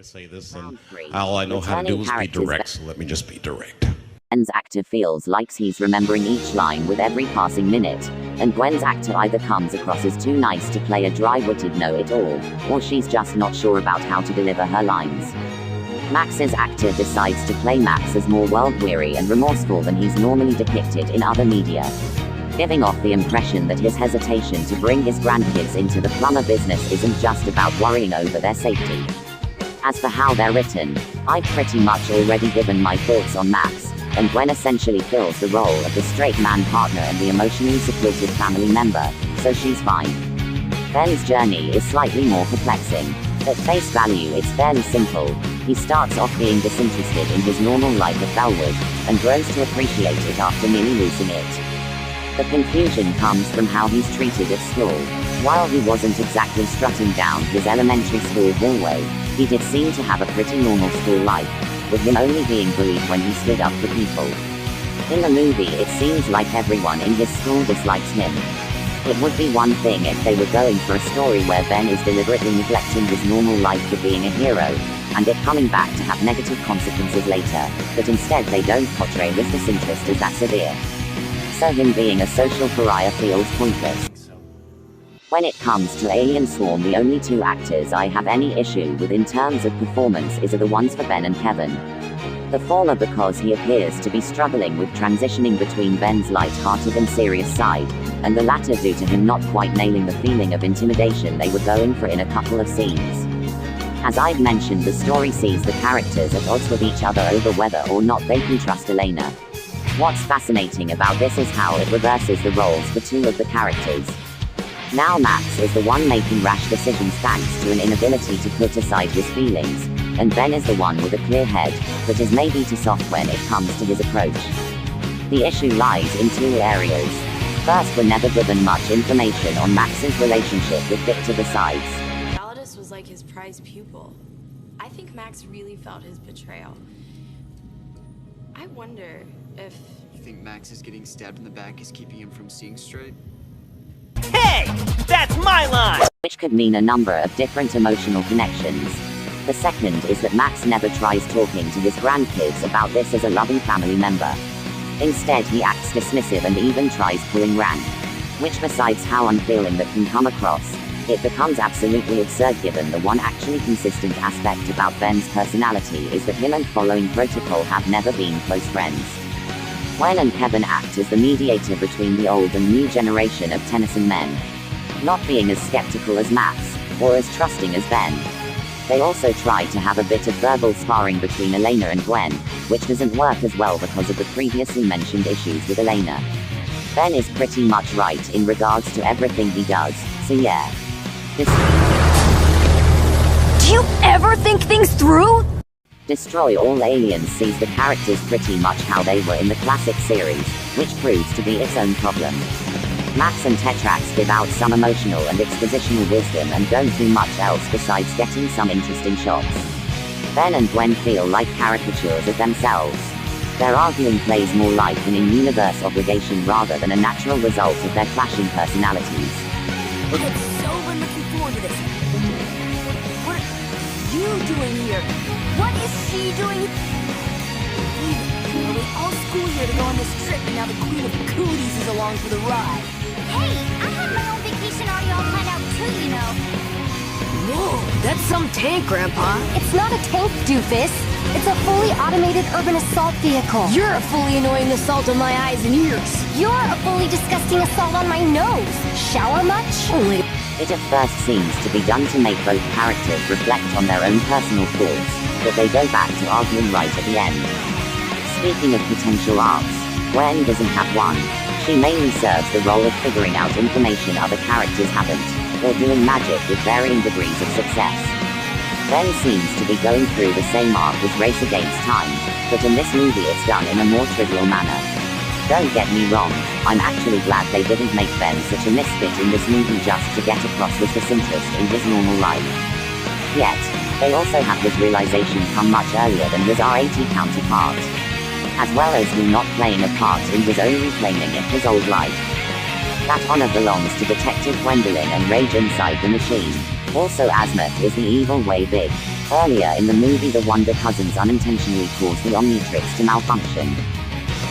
say this, and Three. all I know how to do is be Returning direct, so let me just be direct. Ben's actor feels like he's remembering each line with every passing minute, and Gwen's actor either comes across as too nice to play a dry-witted know-it-all, or she's just not sure about how to deliver her lines. Max's actor decides to play Max as more world-weary and remorseful than he's normally depicted in other media, giving off the impression that his hesitation to bring his grandkids into the plumber business isn't just about worrying over their safety. As for how they're written, I've pretty much already given my thoughts on Max, and Gwen essentially fills the role of the straight man partner and the emotionally supportive family member, so she's fine. Ben's journey is slightly more perplexing. At face value, it's fairly simple. He starts off being disinterested in his normal life at Bellwood, and grows to appreciate it after nearly losing it. The confusion comes from how he's treated at school. While he wasn't exactly strutting down his elementary school hallway, he did seem to have a pretty normal school life, with him only being bullied when he stood up for people. In the movie, it seems like everyone in his school dislikes him. It would be one thing if they were going for a story where Ben is deliberately neglecting his normal life for being a hero, and it coming back to have negative consequences later, but instead they don't portray his disinterest as that severe. So him being a social pariah feels pointless. When it comes to Alien Swarm, the only two actors I have any issue with in terms of performance are the ones for Ben and Kevin. The former because he appears to be struggling with transitioning between Ben's light-hearted and serious side, and the latter due to him not quite nailing the feeling of intimidation they were going for in a couple of scenes. As I've mentioned, the story sees the characters at odds with each other over whether or not they can trust Elena. What's fascinating about this is how it reverses the roles for two of the characters. Now Max is the one making rash decisions thanks to an inability to put aside his feelings, and Ben is the one with a clear head, but is maybe too soft when it comes to his approach. The issue lies in two areas. First, we're never given much information on Max's relationship with Victor besides. Validus was like his prized pupil. I think Max really felt his betrayal. I wonder if... You think Max is getting stabbed in the back is keeping him from seeing straight? Hey! That's my line! Which could mean a number of different emotional connections. The second is that Max never tries talking to his grandkids about this as a loving family member. Instead, he acts dismissive and even tries pulling rank. Which, besides how unfeeling that can come across, it becomes absolutely absurd given the one actually consistent aspect about Ben's personality is that him and following protocol have never been close friends. Gwen and Kevin act as the mediator between the old and new generation of Tennyson men, not being as skeptical as Max, or as trusting as Ben. They also try to have a bit of verbal sparring between Elena and Gwen, which doesn't work as well because of the previously mentioned issues with Elena. Ben is pretty much right in regards to everything he does, so yeah. Do you ever think things through? Destroy All Aliens sees the characters pretty much how they were in the classic series, which proves to be its own problem. Max and Tetrax give out some emotional and expositional wisdom and don't do much else besides getting some interesting shots. Ben and Gwen feel like caricatures of themselves. Their arguing plays more like an in-universe obligation rather than a natural result of their clashing personalities. It's so been looking forward to this. What are you doing here? What is she doing? We all school here to go on this trip, and now the Queen of Cooties is along for the ride. Hey, I had my own vacation already all planned out too, you know. Whoa, that's some tank, Grandpa. It's not a tank, doofus. It's a fully automated urban assault vehicle. You're a fully annoying assault on my eyes and ears. You're a fully disgusting assault on my nose. Shower much? Only. It at first seems to be done to make both characters reflect on their own personal flaws, but they go back to arguing right at the end. Speaking of potential arcs, Gwen doesn't have one. She mainly serves the role of figuring out information other characters haven't, or doing magic with varying degrees of success. Ben seems to be going through the same arc as Race Against Time, but in this movie it's done in a more trivial manner. Don't get me wrong, I'm actually glad they didn't make Ben such a misfit in this movie just to get across his disinterest in his normal life. Yet, they also have this realization come much earlier than his R80 counterpart, as well as him not playing a part in his own reclaiming of his old life. That honor belongs to Detective Gwendolyn and Rage inside the machine. Also, Azimuth is the evil way big. Earlier in the movie, the Wonder Cousins unintentionally cause the Omnitrix to malfunction.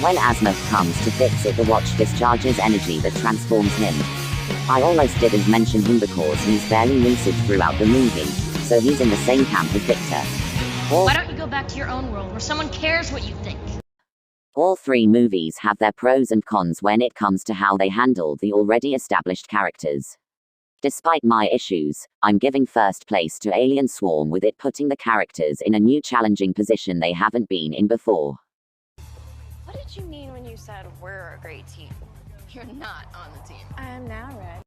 When Azimuth comes to fix it, the watch discharges energy that transforms him. I almost didn't mention him because he's barely lucid throughout the movie, so he's in the same camp as Victor. Why don't you go back to your own world where someone cares what you think? All three movies have their pros and cons when it comes to how they handle the already established characters. Despite my issues, I'm giving first place to Alien Swarm, with it putting the characters in a new challenging position they haven't been in before. What did you mean when you said we're a great team? You're not on the team. I am now, Red.